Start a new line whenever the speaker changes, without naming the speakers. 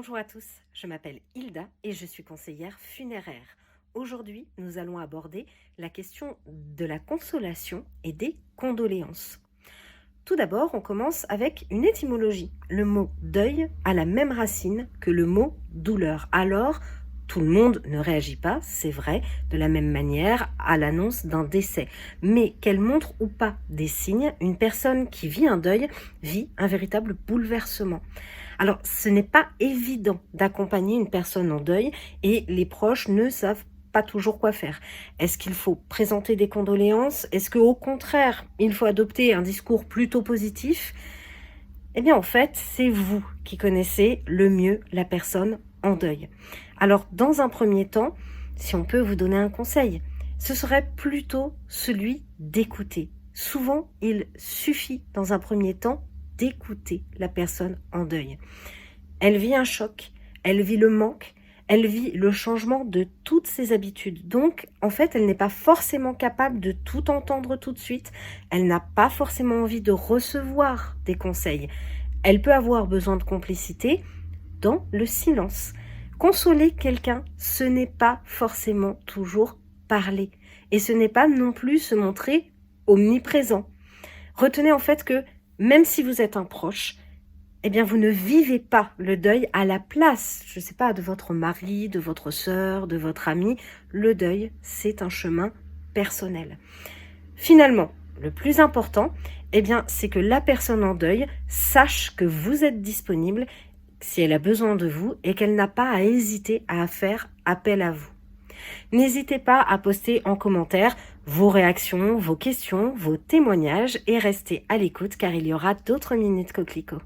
Bonjour à tous, je m'appelle Hilda et je suis conseillère funéraire. Aujourd'hui, nous allons aborder la question de la consolation et des condoléances. Tout d'abord, on commence avec une étymologie. Le mot deuil a la même racine que le mot douleur. Alors, tout le monde ne réagit pas, c'est vrai, de la même manière à l'annonce d'un décès. Mais qu'elle montre ou pas des signes, une personne qui vit un deuil vit un véritable bouleversement. Alors, ce n'est pas évident d'accompagner une personne en deuil et les proches ne savent pas toujours quoi faire. Est-ce qu'il faut présenter des condoléances? Est-ce qu'au contraire, il faut adopter un discours plutôt positif? Eh bien, en fait, c'est vous qui connaissez le mieux la personne en deuil. Alors, dans un premier temps, si on peut vous donner un conseil, ce serait plutôt celui d'écouter. Souvent, il suffit dans un premier temps d'écouter la personne en deuil. Elle vit un choc, elle vit le manque, elle vit le changement de toutes ses habitudes. Donc, en fait, elle n'est pas forcément capable de tout entendre tout de suite. Elle n'a pas forcément envie de recevoir des conseils. Elle peut avoir besoin de complicité dans le silence. Consoler quelqu'un, ce n'est pas forcément toujours parler. Et ce n'est pas non plus se montrer omniprésent. Retenez en fait que même si vous êtes un proche, eh bien, vous ne vivez pas le deuil à la place, je ne sais pas, de votre mari, de votre sœur, de votre ami. Le deuil, c'est un chemin personnel. Finalement, le plus important, eh bien, c'est que la personne en deuil sache que vous êtes disponible si elle a besoin de vous et qu'elle n'a pas à hésiter à faire appel à vous. N'hésitez pas à poster en commentaire vos réactions, vos questions, vos témoignages et restez à l'écoute car il y aura d'autres minutes coquelicots.